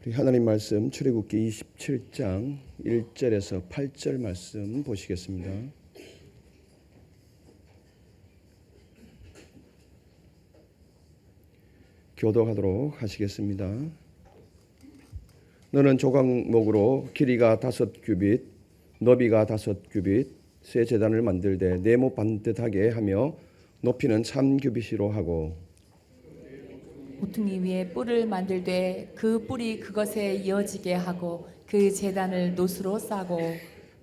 우리 하나님 말씀 출애굽기 27장 1절에서 8절 말씀 보시겠습니다. 교독하도록 하시겠습니다. 너는 조각목으로 길이가 5규빗, 너비가 5규빗, 새 제단을 만들되 네모 반듯하게 하며 높이는 3규빗으로 하고 모퉁이 위에 뿔을 만들되 그 뿔이 그것에 이어지게 하고 그 제단을 노수로 싸고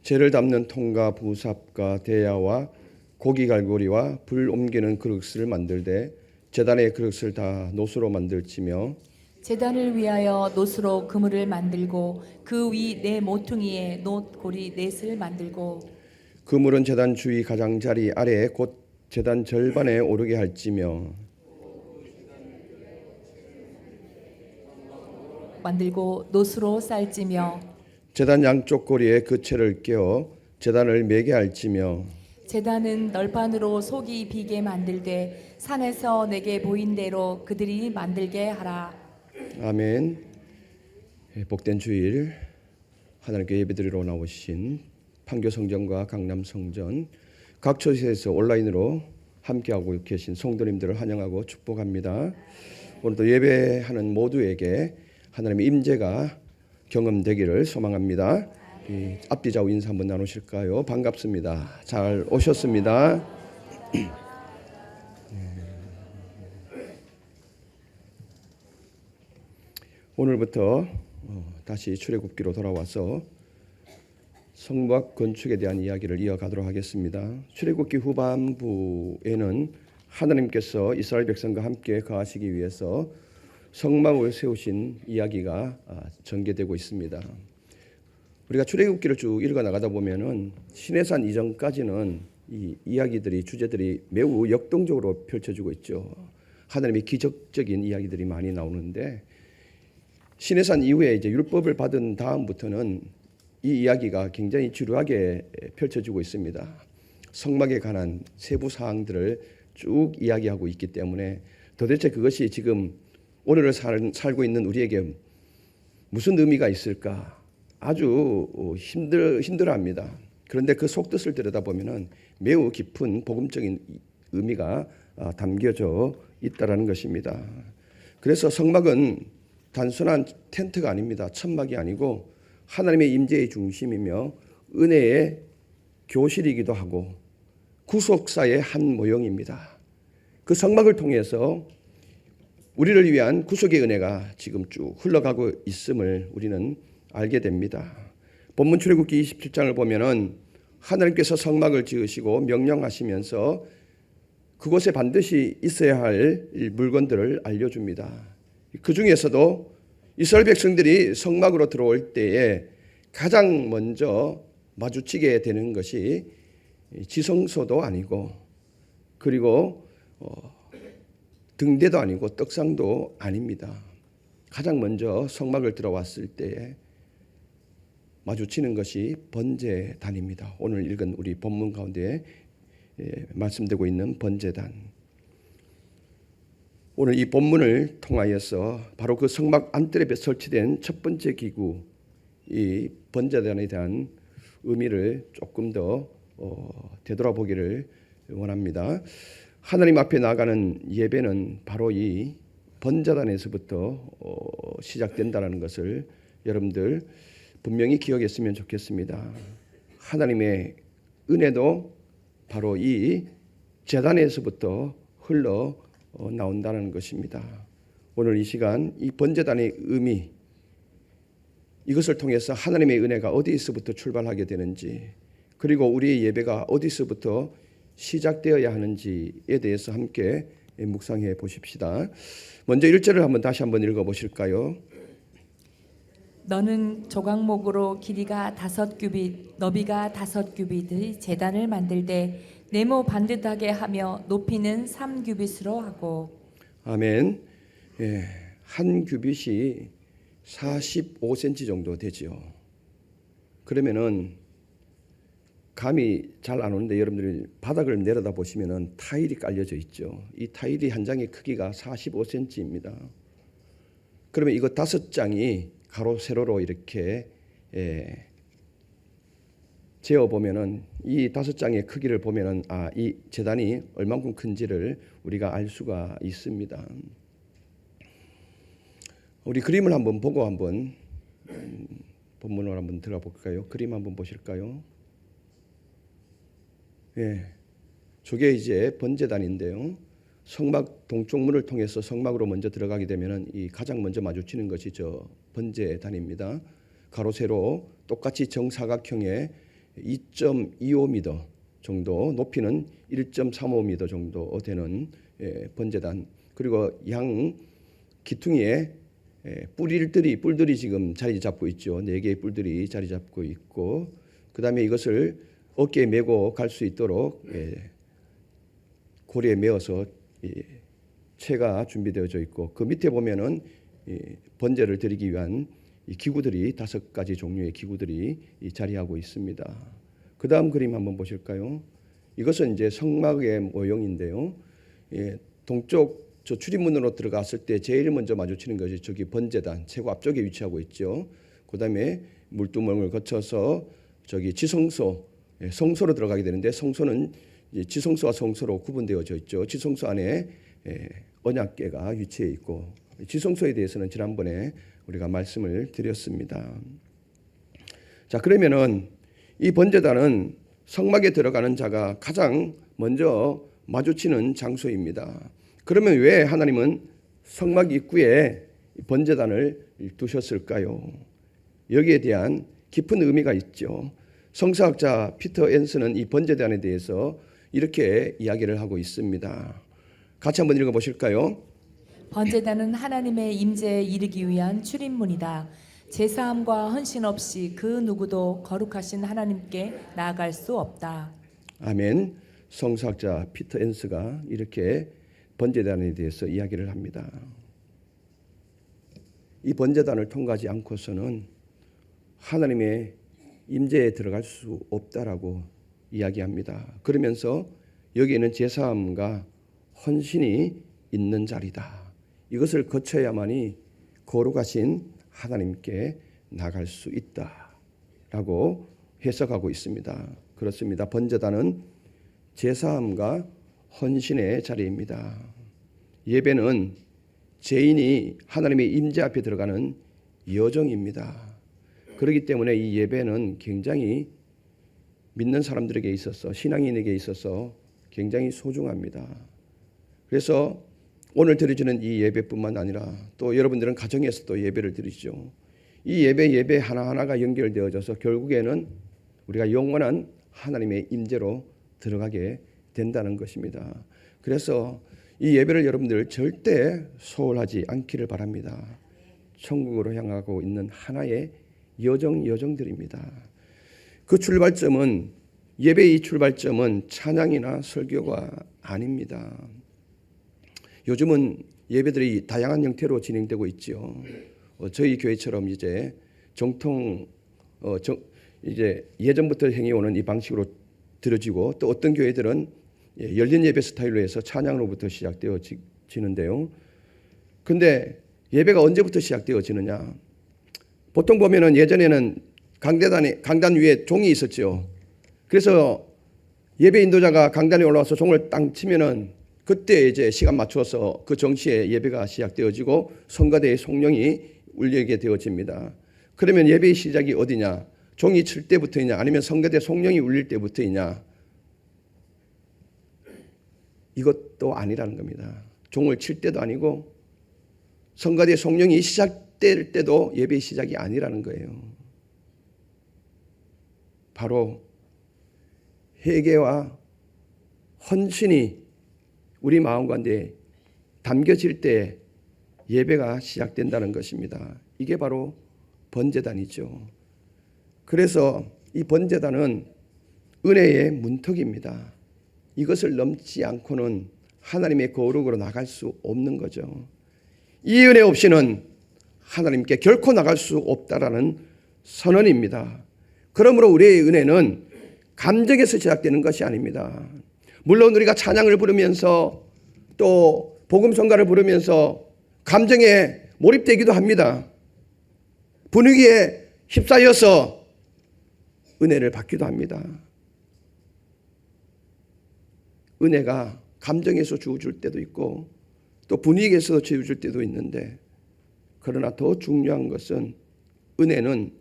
재를 담는 통과 부삽과 대야와 고기 갈고리와 불 옮기는 그릇을 만들되 제단의 그릇을 다 노수로 만들지며 제단을 위하여 노수로 그물을 만들고 그 위 네 모퉁이에 놋고리 넷을 만들고 그물은 제단 주위 가장자리 아래에 곧 제단 절반에 오르게 할지며 만들고 노수로 쌀지며 제단 양쪽 고리에 그 채를 끼워 제단을 매게 할지며 제단은 널판으로 속이 비게 만들되 산에서 내게 보인 대로 그들이 만들게 하라. 아멘. 복된 주일 하나님께 예배드리러 나오신 판교성전과 강남성전 각 처소에서 온라인으로 함께하고 계신 성도님들을 환영하고 축복합니다. 오늘도 예배하는 모두에게 하나님의 임재가 경험되기를 소망합니다. 앞뒤 좌우 인사 한번 나누실까요? 반갑습니다. 잘 오셨습니다. 오늘부터 다시 출애굽기로 돌아와서 성막 건축에 대한 이야기를 이어가도록 하겠습니다. 출애굽기 후반부에는 하나님께서 이스라엘 백성과 함께 거하시기 위해서 성막을 세우신 이야기가 전개되고 있습니다. 우리가 출애굽기를 쭉 읽어 나가다 보면은 시내산 이전까지는 이 이야기들이 주제들이 매우 역동적으로 펼쳐지고 있죠. 하나님의 기적적인 이야기들이 많이 나오는데 시내산 이후에 이제 율법을 받은 다음부터는 이 이야기가 굉장히 지루하게 펼쳐지고 있습니다. 성막에 관한 세부 사항들을 쭉 이야기하고 있기 때문에 도대체 그것이 지금 오늘을 살고 있는 우리에게 무슨 의미가 있을까? 아주 힘들어합니다. 그런데 그 속뜻을 들여다보면 매우 깊은 복음적인 의미가 담겨져 있다는 것입니다. 그래서 성막은 단순한 텐트가 아닙니다. 천막이 아니고 하나님의 임재의 중심이며 은혜의 교실이기도 하고 구속사의 한 모형입니다. 그 성막을 통해서 우리를 위한 구속의 은혜가 지금 쭉 흘러가고 있음을 우리는 알게 됩니다. 본문 출애굽기 27장을 보면은 하나님께서 성막을 지으시고 명령하시면서 그곳에 반드시 있어야 할 물건들을 알려줍니다. 그 중에서도 이스라엘 백성들이 성막으로 들어올 때에 가장 먼저 마주치게 되는 것이 지성소도 아니고 그리고 등대도 아니고 떡상도 아닙니다. 가장 먼저 성막을 들어왔을 때에 마주치는 것이 번제단입니다. 오늘 읽은 우리 본문 가운데 말씀되고 있는 번제단. 오늘 이 본문을 통하여서 바로 그 성막 안뜰에 설치된 첫 번째 기구, 이 번제단에 대한 의미를 조금 더 되돌아보기를 원합니다. 하나님 앞에 나가는 예배는 바로 이 번제단에서부터 시작된다는 것을 여러분들 분명히 기억했으면 좋겠습니다. 하나님의 은혜도 바로 이 제단에서부터 흘러 나온다는 것입니다. 오늘 이 시간 이 번제단의 의미, 이것을 통해서 하나님의 은혜가 어디서부터 출발하게 되는지, 그리고 우리의 예배가 어디서부터 시작되어야 하는지에 대해서 함께 묵상해 보십시다. 먼저 1절을 다시 한번 읽어 보실까요? 너는 조각목으로 길이가 5규빗, 너비가 5규빗의 제단을 만들되 네모 반듯하게 하며 높이는 3규빗으로 하고. 아멘. 한 규빗이 45cm 정도 되죠. 그러면은 감이 잘 안 오는데 여러분들이 바닥을 내려다 보시면은 타일이 깔려져 있죠. 이 타일이 한 장의 크기가 45cm입니다. 그러면 이거 5장이 가로 세로로 이렇게 재어 보면은 이 5장의 크기를 보면은 이 제단이 얼만큼 큰지를 우리가 알 수가 있습니다. 우리 그림을 한번 보고 한번 본문으로 한번 들어가 볼까요? 그림 한번 보실까요? 저게 이제 번제단인데요. 성막 동쪽 문을 통해서 성막으로 먼저 들어가게 되면은 이 가장 먼저 마주치는 것이 저 번제단입니다. 가로 세로 똑같이 정사각형의 2.25m 정도, 높이는 1.35m 정도 되는 번제단. 그리고 양 기퉁이에 뿔들이 지금 자리 잡고 있죠. 4개의 뿔들이 자리 잡고 있고, 그 다음에 이것을 어깨에 메고 갈 수 있도록 고리에 메어서 채가 준비되어져 있고, 그 밑에 보면은 번제를 드리기 위한 이 기구들이 5가지 종류의 기구들이 자리하고 있습니다. 그 다음 그림 한번 보실까요? 이것은 이제 성막의 모형인데요. 동쪽 저 출입문으로 들어갔을 때 제일 먼저 마주치는 것이 저기 번제단 최고 앞쪽에 위치하고 있죠. 그 다음에 물두멍을 거쳐서 저기 지성소, 성소로 들어가게 되는데, 성소는 지성소와 성소로 구분되어져 있죠. 지성소 안에 언약궤가 위치해 있고, 지성소에 대해서는 지난번에 우리가 말씀을 드렸습니다. 자, 그러면은 이 번제단은 성막에 들어가는 자가 가장 먼저 마주치는 장소입니다. 그러면 왜 하나님은 성막 입구에 번제단을 두셨을까요? 여기에 대한 깊은 의미가 있죠. 성사학자 피터 앤스는 이 번제단에 대해서 이렇게 이야기를 하고 있습니다. 같이 한번 읽어보실까요? 번제단은 하나님의 임재에 이르기 위한 출입문이다. 제사함과 헌신 없이 그 누구도 거룩하신 하나님께 나아갈 수 없다. 아멘. 성사학자 피터 앤스가 이렇게 번제단에 대해서 이야기를 합니다. 이 번제단을 통과하지 않고서는 하나님의 임재에 들어갈 수 없다라고 이야기합니다. 그러면서 여기에는 제사함과 헌신이 있는 자리다. 이것을 거쳐야만이 거룩하신 하나님께 나갈 수 있다라고 해석하고 있습니다. 그렇습니다. 번제단은 제사함과 헌신의 자리입니다. 예배는 죄인이 하나님의 임재 앞에 들어가는 여정입니다. 그렇기 때문에 이 예배는 굉장히 믿는 사람들에게 있어서, 신앙인에게 있어서 굉장히 소중합니다. 그래서 오늘 드려지는 이 예배뿐만 아니라 또 여러분들은 가정에서도 예배를 드리죠. 이 예배 하나하나가 연결되어져서 결국에는 우리가 영원한 하나님의 임재로 들어가게 된다는 것입니다. 그래서 이 예배를 여러분들 절대 소홀하지 않기를 바랍니다. 천국으로 향하고 있는 하나의 여정들입니다. 그 출발점은, 예배의 출발점은 찬양이나 설교가 아닙니다. 요즘은 예배들이 다양한 형태로 진행되고 있죠. 저희 교회처럼 이제 이제 예전부터 행해오는 이 방식으로 드려지고, 또 어떤 교회들은 열린 예배 스타일로 해서 찬양으로부터 시작되어지는데요. 근데 예배가 언제부터 시작되어지느냐? 보통 보면은 예전에는 강단 위에 종이 있었죠. 그래서 예배 인도자가 강단에 올라와서 종을 땅 치면은 그때 이제 시간 맞추어서 그 정시에 예배가 시작되어지고 성가대의 송령이 울리게 되어집니다. 그러면 예배의 시작이 어디냐? 종이 칠 때부터이냐, 아니면 성가대 송령이 울릴 때부터이냐? 이것도 아니라는 겁니다. 종을 칠 때도 아니고 성가대 송령이 시작될 때도 예배의 시작이 아니라는 거예요. 바로 회개와 헌신이 우리 마음 가운데 담겨질 때 예배가 시작된다는 것입니다. 이게 바로 번제단이죠. 그래서 이 번제단은 은혜의 문턱입니다. 이것을 넘지 않고는 하나님의 거룩으로 나갈 수 없는 거죠. 이 은혜 없이는 하나님께 결코 나갈 수 없다라는 선언입니다. 그러므로 우리의 은혜는 감정에서 시작되는 것이 아닙니다. 물론 우리가 찬양을 부르면서 또 복음 성가를 부르면서 감정에 몰입되기도 합니다. 분위기에 휩싸여서 은혜를 받기도 합니다. 은혜가 감정에서 주어질 때도 있고 또 분위기에서 주어질 때도 있는데, 그러나 더 중요한 것은 은혜는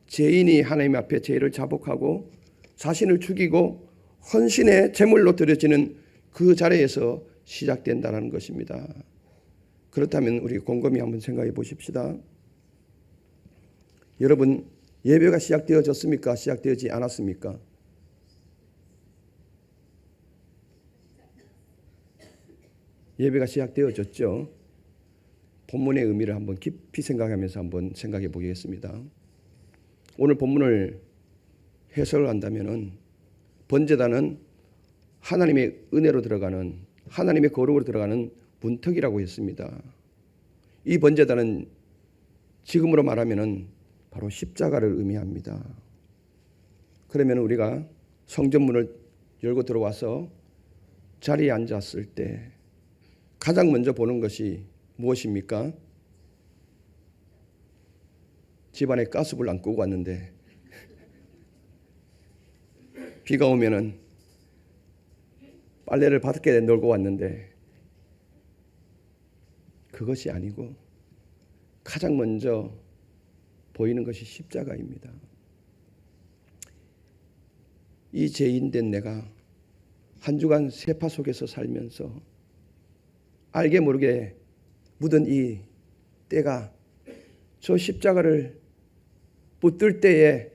죄인이 하나님 앞에 죄를 자복하고 자신을 죽이고 헌신의 제물로 드려지는 그 자리에서 시작된다는 것입니다. 그렇다면 우리 곰곰이 한번 생각해 보십시다. 여러분, 예배가 시작되어졌습니까? 시작되지 않았습니까? 예배가 시작되어졌죠. 본문의 의미를 한번 깊이 생각하면서 한번 생각해 보겠습니다. 오늘 본문을 해석을 한다면은 번제단은 하나님의 은혜로 들어가는, 하나님의 거룩으로 들어가는 문턱이라고 했습니다. 이 번제단은 지금으로 말하면은 바로 십자가를 의미합니다. 그러면 우리가 성전문을 열고 들어와서 자리에 앉았을 때 가장 먼저 보는 것이 무엇입니까? 집안에 가스불 안 끄고 왔는데 비가 오면은 빨래를 밖에 널고 왔는데 그것이 아니고 가장 먼저 보이는 것이 십자가입니다. 이 죄인된 내가 한 주간 세파 속에서 살면서 알게 모르게 묻은 이 때가 저 십자가를 붙들 때에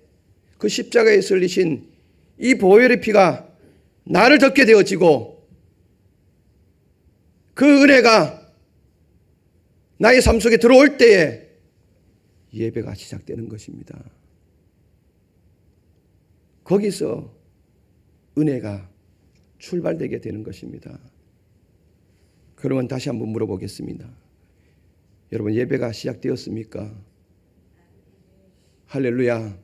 그 십자가에 설리신 이 보혈의 피가 나를 덮게 되어지고 그 은혜가 나의 삶 속에 들어올 때에 예배가 시작되는 것입니다. 거기서 은혜가 출발되게 되는 것입니다. 그러면 다시 한번 물어보겠습니다. 여러분, 예배가 시작되었습니까? 할렐루야.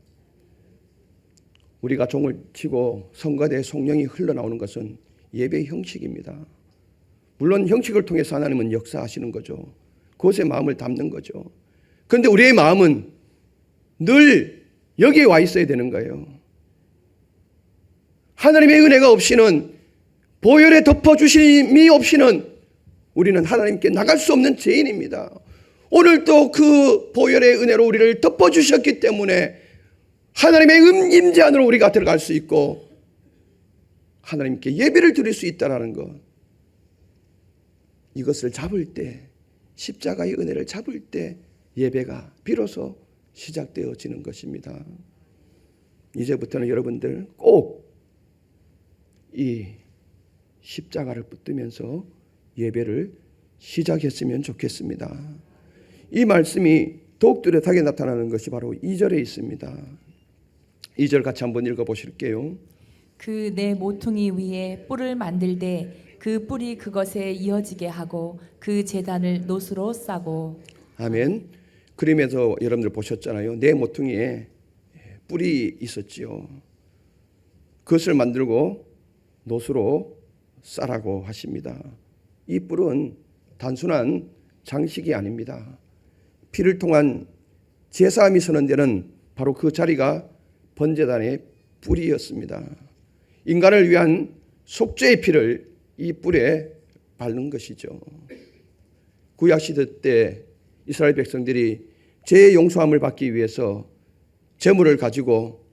우리가 종을 치고 성가대에 성령이 흘러나오는 것은 예배의 형식입니다. 물론 형식을 통해서 하나님은 역사하시는 거죠. 그것에 마음을 담는 거죠. 그런데 우리의 마음은 늘 여기에 와 있어야 되는 거예요. 하나님의 은혜가 없이는, 보혈의 덮어주심이 없이는 우리는 하나님께 나갈 수 없는 죄인입니다. 오늘도 그 보혈의 은혜로 우리를 덮어주셨기 때문에 하나님의 임재 안으로 우리가 들어갈 수 있고 하나님께 예배를 드릴 수 있다는 것, 이것을 잡을 때, 십자가의 은혜를 잡을 때 예배가 비로소 시작되어지는 것입니다. 이제부터는 여러분들 꼭 이 십자가를 붙들면서 예배를 시작했으면 좋겠습니다. 이 말씀이 더욱 뚜렷하게 나타나는 것이 바로 2절에 있습니다. 2절 같이 한번 읽어보실게요. 그 내 모퉁이 위에 뿔을 만들되 그 뿔이 그것에 이어지게 하고 그 제단을 노수로 싸고. 아멘. 그림에서 여러분들 보셨잖아요. 내 모퉁이에 뿔이 있었지요. 그것을 만들고 노수로 싸라고 하십니다. 이 뿔은 단순한 장식이 아닙니다. 피를 통한 제사함이 서는 데는 바로 그 자리가 번제단의 뿔이었습니다. 인간을 위한 속죄의 피를 이 뿔에 바른 것이죠. 구약시대 때 이스라엘 백성들이 죄의 용서함을 받기 위해서 제물을 가지고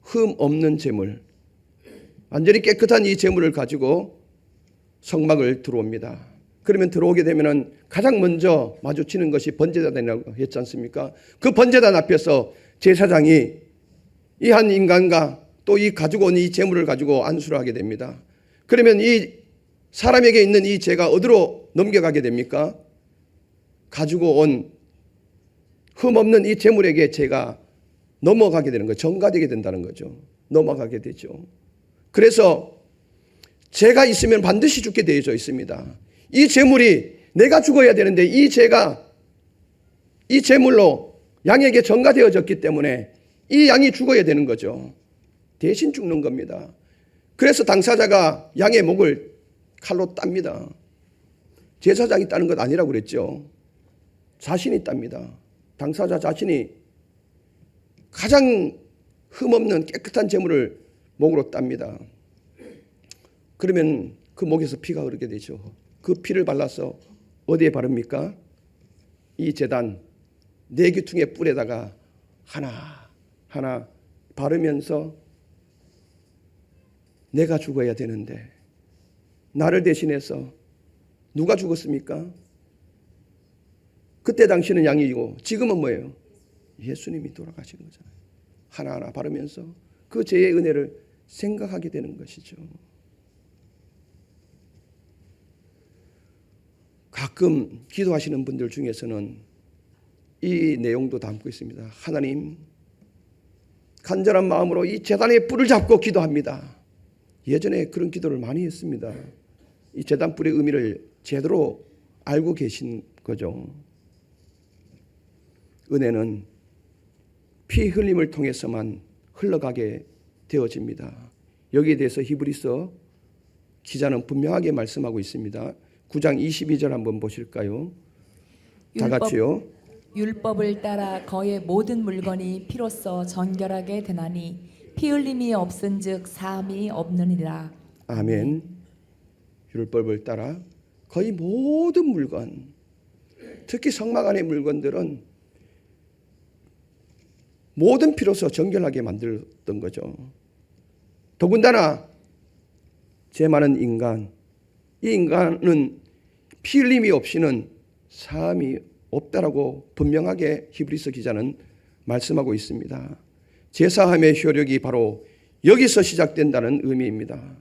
흠 없는 제물, 완전히 깨끗한 이 제물을 가지고 성막을 들어옵니다. 그러면 들어오게 되면 가장 먼저 마주치는 것이 번제단이라고 했지 않습니까? 그 번제단 앞에서 제사장이 이 한 인간과 또 이 가지고 온 이 제물을 가지고 안수를 하게 됩니다. 그러면 이 사람에게 있는 이 죄가 어디로 넘겨가게 됩니까? 가지고 온 흠없는 이 제물에게 죄가 넘어가게 되는 거죠. 전가되게 된다는 거죠. 넘어가게 되죠. 그래서 죄가 있으면 반드시 죽게 되어져 있습니다. 이 제물이 내가 죽어야 되는데 이 죄가 이 제물로 양에게 전가되어졌기 때문에 이 양이 죽어야 되는 거죠. 대신 죽는 겁니다. 그래서 당사자가 양의 목을 칼로 땁니다. 제사장이 따는 것 아니라고 그랬죠. 자신이 땁니다. 당사자 자신이 가장 흠없는 깨끗한 제물을 목으로 땁니다. 그러면 그 목에서 피가 흐르게 되죠. 그 피를 발라서 어디에 바릅니까? 이 제단 네 귀퉁이의 뿔에다가 하나 바르면서 내가 죽어야 되는데 나를 대신해서 누가 죽었습니까? 그때 당시는 양이고 지금은 뭐예요? 예수님이 돌아가신 거잖아요. 하나하나 바르면서 그 죄의 은혜를 생각하게 되는 것이죠. 가끔 기도하시는 분들 중에서는 이 내용도 담고 있습니다. 하나님, 간절한 마음으로 이 제단의 뿔을 잡고 기도합니다. 예전에 그런 기도를 많이 했습니다. 이 제단 뿔의 의미를 제대로 알고 계신 거죠. 은혜는 피 흘림을 통해서만 흘러가게 되어집니다. 여기에 대해서 히브리서 기자는 분명하게 말씀하고 있습니다. 9장 22절 한번 보실까요? 다 같이요. 율법을 따라 거의 모든 물건이 피로써 정결하게 되나니 피 흘림이 없은즉 사함이 없느니라. 아멘. 율법을 따라 거의 모든 물건, 특히 성막 안의 물건들은 모든 피로서 정결하게 만들었던 거죠. 더군다나 죄 많은 인간, 이 인간은 피 흘림이 없이는 사함이 없다라고 분명하게 히브리서 기자는 말씀하고 있습니다. 제사함의 효력이 바로 여기서 시작된다는 의미입니다.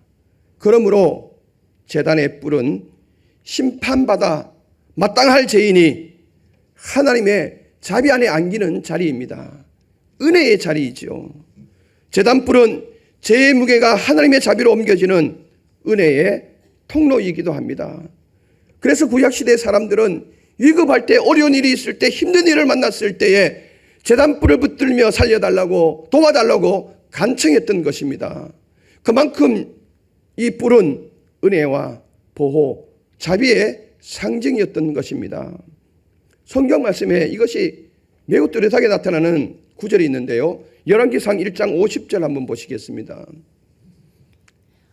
그러므로 제단의 뿔은 심판받아 마땅할 죄인이 하나님의 자비 안에 안기는 자리입니다. 은혜의 자리이죠. 제단뿔은 죄의 무게가 하나님의 자비로 옮겨지는 은혜의 통로이기도 합니다. 그래서 구약시대 사람들은 위급할 때, 어려운 일이 있을 때, 힘든 일을 만났을 때에 제단뿔을 붙들며 살려달라고, 도와달라고 간청했던 것입니다. 그만큼 이 뿔은 은혜와 보호, 자비의 상징이었던 것입니다. 성경 말씀에 이것이 매우 뚜렷하게 나타나는 구절이 있는데요. 열왕기상 1장 50절 한번 보시겠습니다.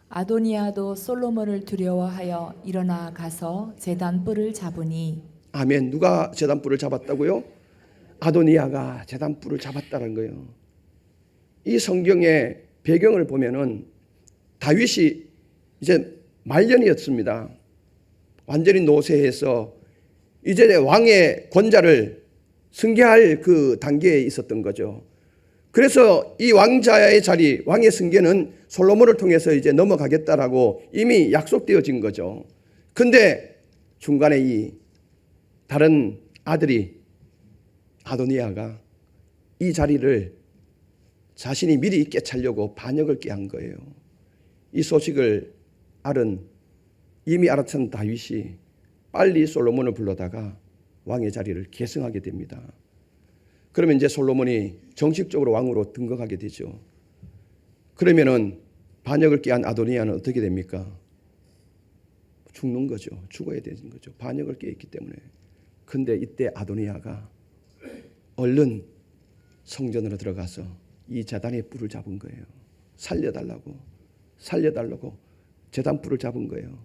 아도니아도 솔로몬을 두려워하여 일어나 가서 제단 뿔을 잡으니. 아멘. 누가 제단뿔을 잡았다고요? 아도니아가 제단뿔을 잡았다는 거예요. 이 성경의 배경을 보면은 다윗이 이제 말년이었습니다. 완전히 노쇠해서 이제 왕의 권자를 승계할 그 단계에 있었던 거죠. 그래서 이 왕자의 자리, 왕의 승계는 솔로몬을 통해서 이제 넘어가겠다라고 이미 약속되어진 거죠. 근데 중간에 이 다른 아들이 아도니아가 이 자리를 자신이 미리 깨차려고 반역을 꾀한 거예요. 이 소식을 이미 알았던 다윗이 빨리 솔로몬을 불러다가 왕의 자리를 계승하게 됩니다. 그러면 이제 솔로몬이 정식적으로 왕으로 등극하게 되죠. 그러면은 반역을 꾀한 아도니아는 어떻게 됩니까? 죽는 거죠. 죽어야 되는 거죠. 반역을 꾀했기 때문에. 근데 이때 아도니아가 얼른 성전으로 들어가서 이 제단의 뿔을 잡은 거예요. 살려달라고 제단 뿔을 잡은 거예요.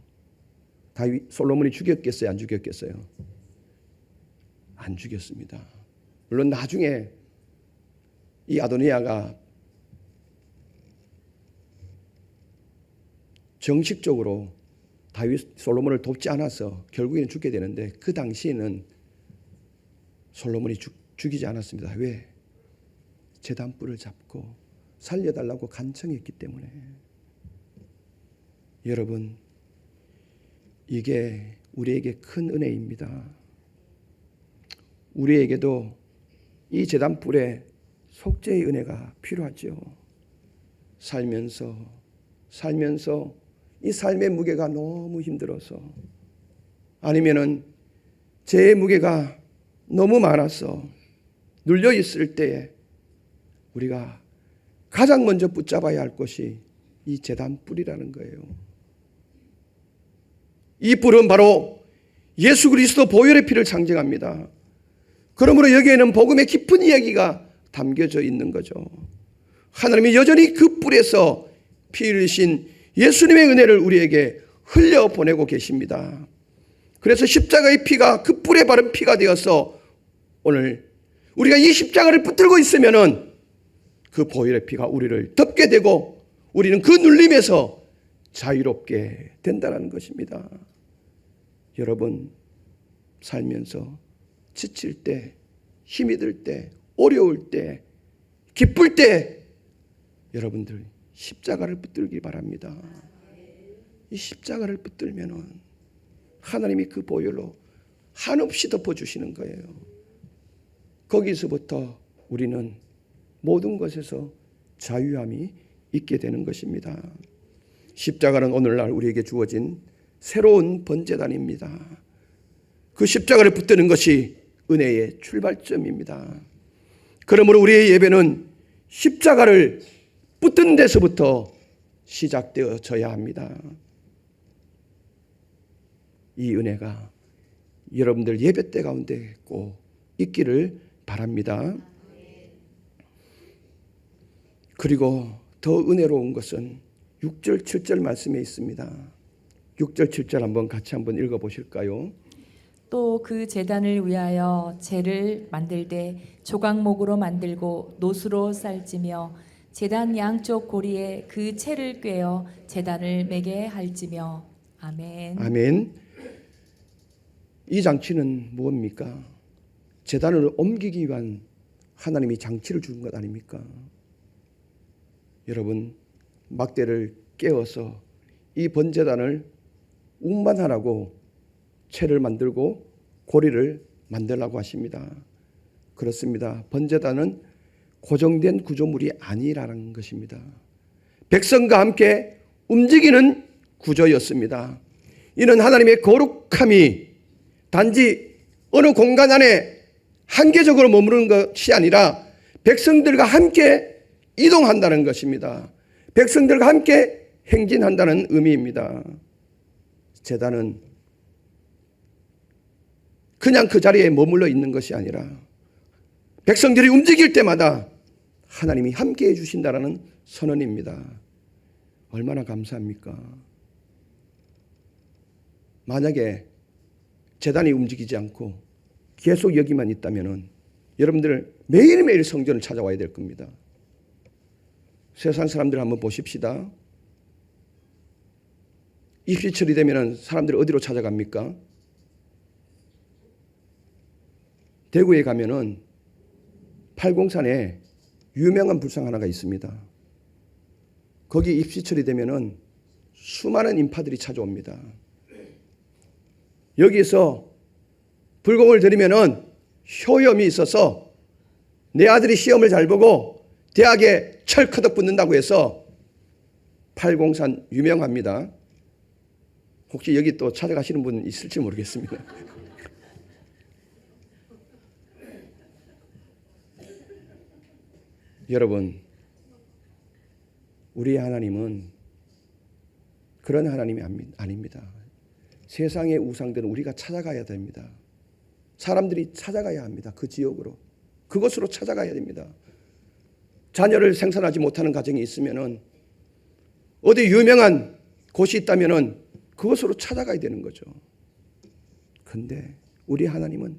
솔로몬이 죽였겠어요? 안 죽였겠어요? 안 죽였습니다. 물론 나중에 이 아도니아가 정식적으로 솔로몬을 돕지 않아서 결국에는 죽게 되는데 그 당시에는 솔로몬이 죽이지 않았습니다. 왜? 제단뿔을 잡고 살려달라고 간청했기 때문에. 여러분, 이게 우리에게 큰 은혜입니다. 우리에게도 이 제단뿔에 속죄의 은혜가 필요하죠. 살면서 이 삶의 무게가 너무 힘들어서, 아니면은 죄의 무게가 너무 많아서 눌려 있을 때에 우리가 가장 먼저 붙잡아야 할 것이 이 제단뿔이라는 거예요. 이 뿔은 바로 예수 그리스도 보혈의 피를 상징합니다. 그러므로 여기에는 복음의 깊은 이야기가 담겨져 있는 거죠. 하나님이 여전히 그 뿔에서 피 흘리신 예수님의 은혜를 우리에게 흘려보내고 계십니다. 그래서 십자가의 피가 그 뿔에 바른 피가 되어서 오늘 우리가 이 십자가를 붙들고 있으면은 그 보혈의 피가 우리를 덮게 되고 우리는 그 눌림에서 자유롭게 된다는 것입니다. 여러분, 살면서 지칠 때, 힘이 들 때, 어려울 때, 기쁠 때 여러분들 십자가를 붙들기 바랍니다. 이 십자가를 붙들면은 하나님이 그 보혈로 한없이 덮어주시는 거예요. 거기서부터 우리는 모든 것에서 자유함이 있게 되는 것입니다. 십자가는 오늘날 우리에게 주어진 새로운 번제단입니다. 그 십자가를 붙드는 것이 은혜의 출발점입니다. 그러므로 우리의 예배는 십자가를 붙든 데서부터 시작되어져야 합니다. 이 은혜가 여러분들 예배 때 가운데 꼭 있기를 바랍니다. 그리고 더 은혜로운 것은 6절 7절 말씀에 있습니다. 6절 7절 한번 같이 한번 읽어보실까요? 또 그 제단을 위하여 재를 만들되 조각목으로 만들고 노수로 쌀지며 제단 양쪽 고리에 그 채를 꿰어 제단을 매게 할지며. 아멘. 아멘. 이 장치는 무엇입니까? 제단을 옮기기 위한 하나님이 장치를 주는 것 아닙니까? 여러분, 막대를 깨워서 이 번제단을 운반하라고 채를 만들고 고리를 만들라고 하십니다. 그렇습니다. 번제단은 고정된 구조물이 아니라는 것입니다. 백성과 함께 움직이는 구조였습니다. 이는 하나님의 거룩함이 단지 어느 공간 안에 한계적으로 머무르는 것이 아니라 백성들과 함께 이동한다는 것입니다. 백성들과 함께 행진한다는 의미입니다. 제단은 그냥 그 자리에 머물러 있는 것이 아니라 백성들이 움직일 때마다 하나님이 함께 해주신다는 선언입니다. 얼마나 감사합니까? 만약에 제단이 움직이지 않고 계속 여기만 있다면 여러분들 매일매일 성전을 찾아와야 될 겁니다. 세상 사람들 한번 보십시다. 입시철이 되면 사람들이 어디로 찾아갑니까? 대구에 가면은 팔공산에 유명한 불상 하나가 있습니다. 거기 입시철이 되면은 수많은 인파들이 찾아옵니다. 여기서 불공을 드리면은 효염이 있어서 내 아들이 시험을 잘 보고 대학에 철커덕 붙는다고 해서 팔공산 유명합니다. 혹시 여기 또 찾아가시는 분 있을지 모르겠습니다. 여러분, 우리 하나님은 그런 하나님이 아닙니다. 세상의 우상들은 우리가 찾아가야 됩니다. 사람들이 찾아가야 합니다. 그 지역으로. 그곳으로 찾아가야 됩니다. 자녀를 생산하지 못하는 가정이 있으면은 어디 유명한 곳이 있다면은 그곳으로 찾아가야 되는 거죠. 그런데 우리 하나님은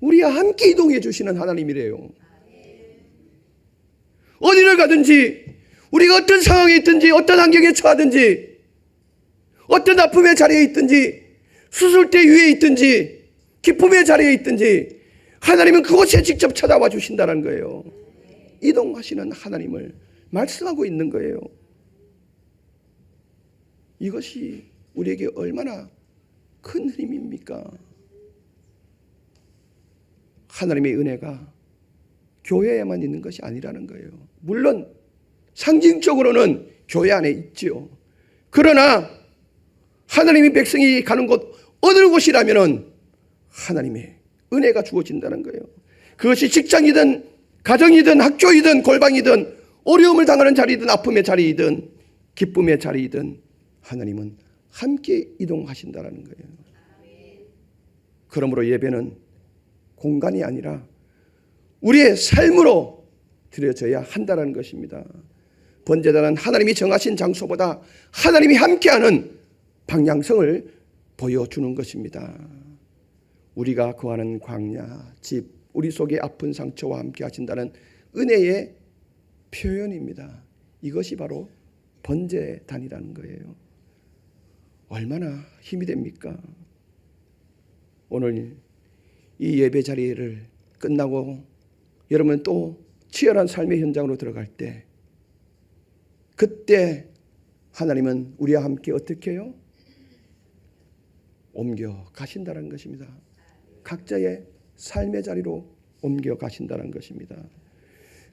우리와 함께 이동해 주시는 하나님이래요. 어디를 가든지 우리가 어떤 상황에 있든지 어떤 환경에 처하든지 어떤 아픔의 자리에 있든지 수술대 위에 있든지 기쁨의 자리에 있든지 하나님은 그곳에 직접 찾아와 주신다는 거예요. 이동하시는 하나님을 말씀하고 있는 거예요. 이것이 우리에게 얼마나 큰 힘입니까? 하나님의 은혜가 교회에만 있는 것이 아니라는 거예요. 물론 상징적으로는 교회 안에 있지요. 그러나 하나님의 백성이 가는 곳 어느 곳이라면 하나님의 은혜가 주어진다는 거예요. 그것이 직장이든 가정이든 학교이든 골방이든 어려움을 당하는 자리이든 아픔의 자리이든 기쁨의 자리이든 하나님은 함께 이동하신다는 거예요. 그러므로 예배는 공간이 아니라 우리의 삶으로 드려져야 한다는 것입니다. 번제단은 하나님이 정하신 장소보다 하나님이 함께하는 방향성을 보여주는 것입니다. 우리가 거하는 광야, 집, 우리 속의 아픈 상처와 함께 하신다는 은혜의 표현입니다. 이것이 바로 번제단이라는 거예요. 얼마나 힘이 됩니까? 오늘 이 예배 자리를 끝나고 여러분 또 치열한 삶의 현장으로 들어갈 때 그때 하나님은 우리와 함께 어떻게 해요? 옮겨 가신다는 것입니다. 각자의 삶의 자리로 옮겨 가신다는 것입니다.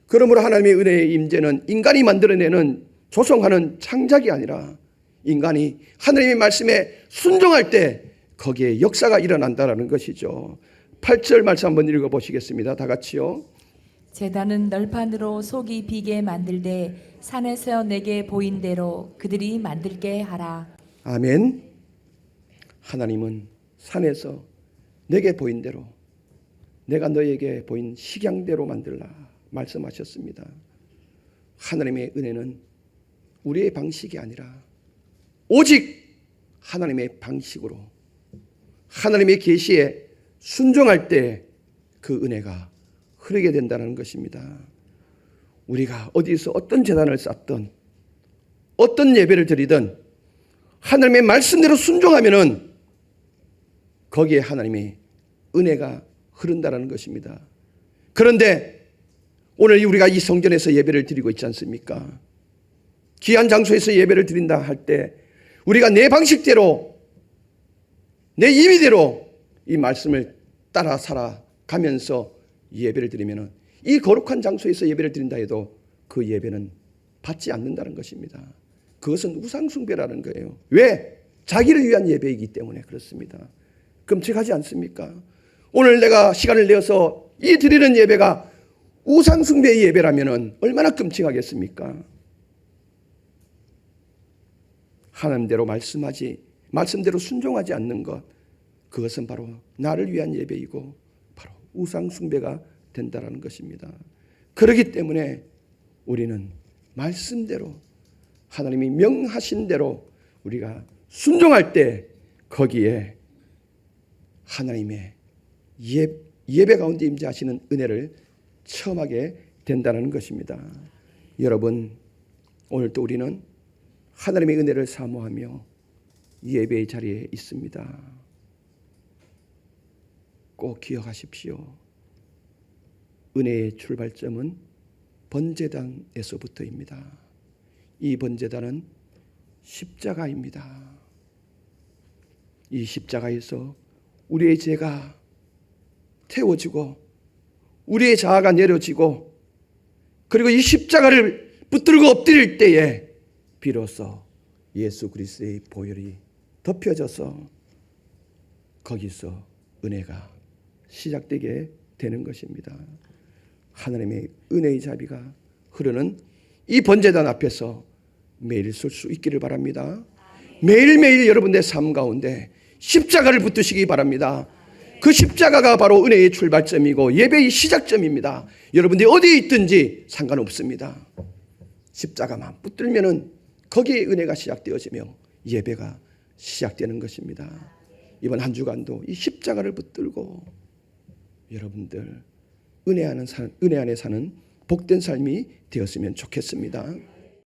그러므로 하나님의 은혜의 임재는 인간이 만들어내는 조성하는 창작이 아니라 인간이 하나님의 말씀에 순종할 때 거기에 역사가 일어난다는 것이죠. 8절 말씀 한번 읽어보시겠습니다. 다 같이요. 제단은 널판으로 속이 비게 만들되 산에서 내게 보인 대로 그들이 만들게 하라. 아멘. 하나님은 산에서 내게 보인 대로 내가 너에게 보인 식양대로 만들라 말씀하셨습니다. 하나님의 은혜는 우리의 방식이 아니라 오직 하나님의 방식으로 하나님의 계시에 순종할 때 그 은혜가 흐르게 된다는 것입니다. 우리가 어디서 어떤 제단을 쌓든 어떤 예배를 드리든 하나님의 말씀대로 순종하면은 거기에 하나님의 은혜가 흐른다는 것입니다. 그런데 오늘 우리가 이 성전에서 예배를 드리고 있지 않습니까? 귀한 장소에서 예배를 드린다 할 때 우리가 내 방식대로 내 임의대로 이 말씀을 따라 살아가면서 예배를 드리면 이 거룩한 장소에서 예배를 드린다 해도 그 예배는 받지 않는다는 것입니다. 그것은 우상숭배라는 거예요. 왜? 자기를 위한 예배이기 때문에 그렇습니다. 끔찍하지 않습니까? 오늘 내가 시간을 내어서 이 드리는 예배가 우상숭배의 예배라면 얼마나 끔찍하겠습니까? 하나님대로 말씀대로 순종하지 않는 것, 그것은 바로 나를 위한 예배이고 바로 우상숭배가 된다는 것입니다. 그렇기 때문에 우리는 말씀대로 하나님이 명하신 대로 우리가 순종할 때 거기에 하나님의 예배 가운데 임재하시는 은혜를 체험하게 된다는 것입니다. 여러분, 오늘 또 우리는 하나님의 은혜를 사모하며 예배의 자리에 있습니다. 꼭 기억하십시오. 은혜의 출발점은 번제단에서부터입니다. 이 번제단은 십자가입니다. 이 십자가에서 우리의 죄가 태워지고 우리의 자아가 내려지고 그리고 이 십자가를 붙들고 엎드릴 때에 비로소 예수 그리스도의 보혈이 덮여져서 거기서 은혜가 시작되게 되는 것입니다. 하나님의 은혜의 자비가 흐르는 이 번제단 앞에서 매일 설 수 있기를 바랍니다. 매일매일 여러분의 삶 가운데 십자가를 붙드시기 바랍니다. 그 십자가가 바로 은혜의 출발점이고 예배의 시작점입니다. 여러분들이 어디에 있든지 상관없습니다. 십자가만 붙들면은 거기에 은혜가 시작되어지며 예배가 시작되는 것입니다. 이번 한 주간도 이 십자가를 붙들고 여러분들 은혜 안에 사는 복된 삶이 되었으면 좋겠습니다.